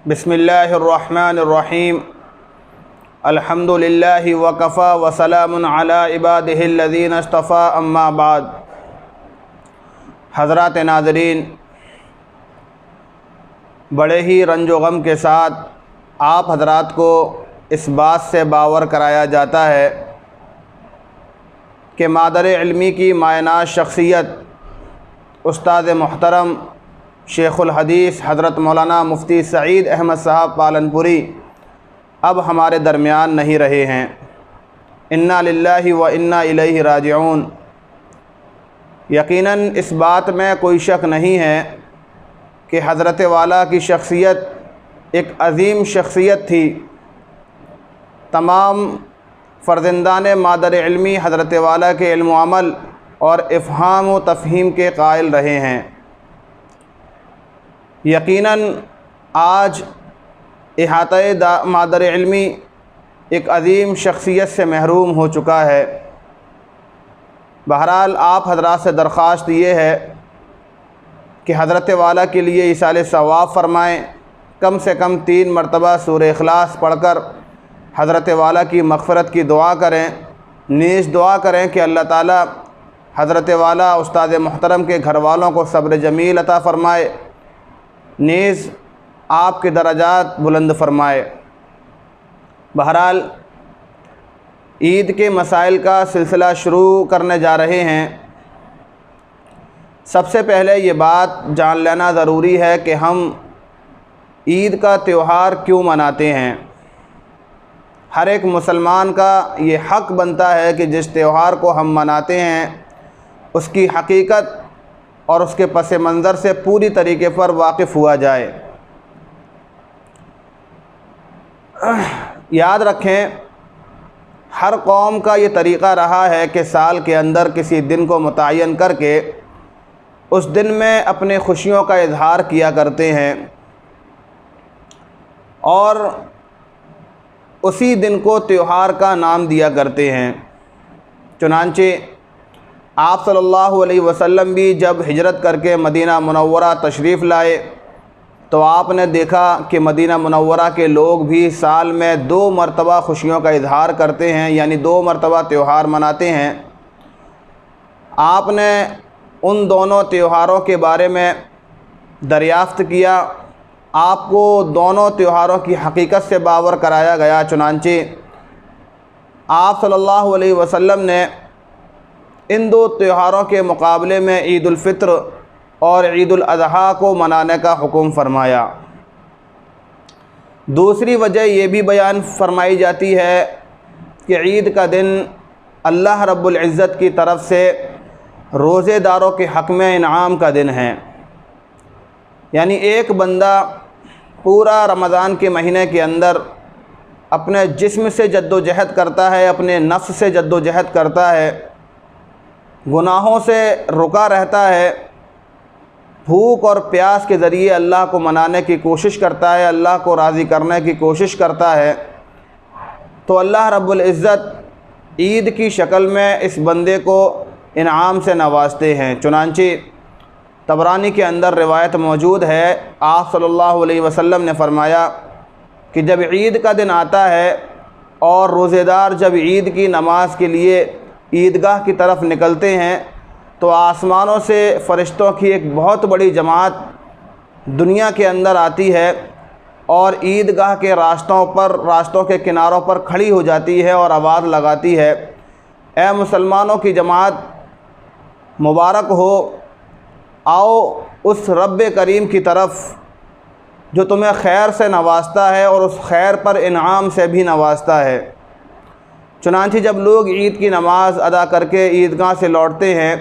بسم اللہ الرحمن الرحیم الحمد للہ وکفی وسلام علی عبادہ الذین اصطفی اما بعد۔ حضرات ناظرین، بڑے ہی رنج و غم کے ساتھ آپ حضرات کو اس بات سے باور کرایا جاتا ہے کہ مادر علمی کی مایہ ناز شخصیت استاد محترم شیخ الحدیث حضرت مولانا مفتی سعید احمد صاحب پالنپوری اب ہمارے درمیان نہیں رہے ہیں۔ انا للہ و انا الیہ راجعون۔ یقیناً اس بات میں کوئی شک نہیں ہے کہ حضرت والا کی شخصیت ایک عظیم شخصیت تھی۔ تمام فرزندان مادر علمی حضرت والا کے علم و عمل اور افہام و تفہیم کے قائل رہے ہیں۔ یقیناً آج احاطۂ مادر علمی ایک عظیم شخصیت سے محروم ہو چکا ہے۔ بہرحال آپ حضرات سے درخواست یہ ہے کہ حضرت والا کے لیے ایصال ثواب فرمائیں، کم سے کم 3 مرتبہ سورہ اخلاص پڑھ کر حضرت والا کی مغفرت کی دعا کریں، نیز دعا کریں کہ اللہ تعالی حضرت والا استاد محترم کے گھر والوں کو صبر جمیل عطا فرمائے، نیز آپ کے درجات بلند فرمائے۔ بہرحال عید کے مسائل کا سلسلہ شروع کرنے جا رہے ہیں۔ سب سے پہلے یہ بات جان لینا ضروری ہے کہ ہم عید کا تہوار کیوں مناتے ہیں۔ ہر ایک مسلمان کا یہ حق بنتا ہے کہ جس تہوار کو ہم مناتے ہیں اس کی حقیقت اور اس کے پس منظر سے پوری طریقے پر واقف ہوا جائے۔ یاد رکھیں، ہر قوم کا یہ طریقہ رہا ہے کہ سال کے اندر کسی دن کو متعین کر کے اس دن میں اپنے خوشیوں کا اظہار کیا کرتے ہیں اور اسی دن کو تہوار کا نام دیا کرتے ہیں۔ چنانچہ آپ صلی اللہ علیہ وسلم بھی جب ہجرت کر کے مدینہ منورہ تشریف لائے تو آپ نے دیکھا کہ مدینہ منورہ کے لوگ بھی سال میں 2 مرتبہ خوشیوں کا اظہار کرتے ہیں، یعنی 2 مرتبہ تہوار مناتے ہیں۔ آپ نے ان دونوں تہواروں کے بارے میں دریافت کیا، آپ کو دونوں تہواروں کی حقیقت سے باور کرایا گیا۔ چنانچہ آپ صلی اللہ علیہ وسلم نے ان 2 تہواروں کے مقابلے میں عید الفطر اور عید الاضحیٰ کو منانے کا حکم فرمایا۔ دوسری وجہ یہ بھی بیان فرمائی جاتی ہے کہ عید کا دن اللہ رب العزت کی طرف سے روزے داروں کے حق میں انعام کا دن ہے۔ یعنی ایک بندہ پورا رمضان کے مہینے کے اندر اپنے جسم سے جد و جہد کرتا ہے، اپنے نفس سے جد و جہد کرتا ہے، گناہوں سے رکا رہتا ہے، بھوک اور پیاس کے ذریعے اللہ کو منانے کی کوشش کرتا ہے، اللہ کو راضی کرنے کی کوشش کرتا ہے، تو اللہ رب العزت عید کی شکل میں اس بندے کو انعام سے نوازتے ہیں۔ چنانچہ طبرانی کے اندر روایت موجود ہے، آپ صلی اللہ علیہ وسلم نے فرمایا کہ جب عید کا دن آتا ہے اور روزے دار جب عید کی نماز کے لیے عیدگاہ کی طرف نکلتے ہیں تو آسمانوں سے فرشتوں کی ایک بہت بڑی جماعت دنیا کے اندر آتی ہے اور عیدگاہ کے راستوں کے کناروں پر کھڑی ہو جاتی ہے اور آواز لگاتی ہے، اے مسلمانوں کی جماعت، مبارک ہو، آؤ اس رب کریم کی طرف جو تمہیں خیر سے نوازتا ہے اور اس خیر پر انعام سے بھی نوازتا ہے۔ چنانچہ جب لوگ عید کی نماز ادا کر کے عیدگاہ سے لوٹتے ہیں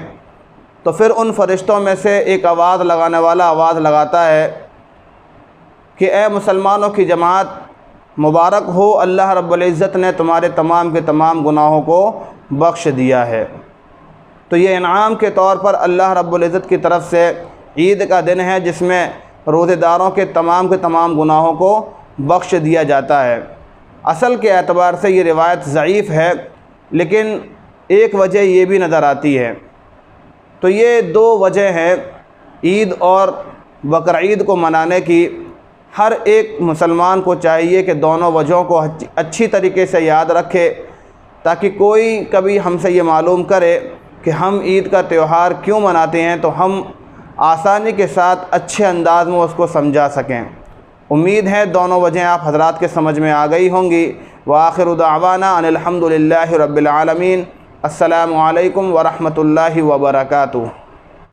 تو پھر ان فرشتوں میں سے ایک آواز لگانے والا آواز لگاتا ہے کہ اے مسلمانوں کی جماعت، مبارک ہو، اللہ رب العزت نے تمہارے تمام کے تمام گناہوں کو بخش دیا ہے۔ تو یہ انعام کے طور پر اللہ رب العزت کی طرف سے عید کا دن ہے جس میں روزے داروں کے تمام گناہوں کو بخش دیا جاتا ہے۔ اصل کے اعتبار سے یہ روایت ضعیف ہے، لیکن ایک وجہ یہ بھی نظر آتی ہے۔ تو یہ 2 وجہ ہیں عید اور بقرعید کو منانے کی۔ ہر ایک مسلمان کو چاہیے کہ دونوں وجہوں کو اچھی طریقے سے یاد رکھے، تاکہ کوئی کبھی ہم سے یہ معلوم کرے کہ ہم عید کا تہوار کیوں مناتے ہیں تو ہم آسانی کے ساتھ اچھے انداز میں اس کو سمجھا سکیں۔ امید ہے دونوں وجہیں آپ حضرات کے سمجھ میں آ گئی ہوں گی۔ وآخر دعوانا ان الحمد للہ رب العالمین۔ السلام علیکم ورحمۃ اللہ وبرکاتہ۔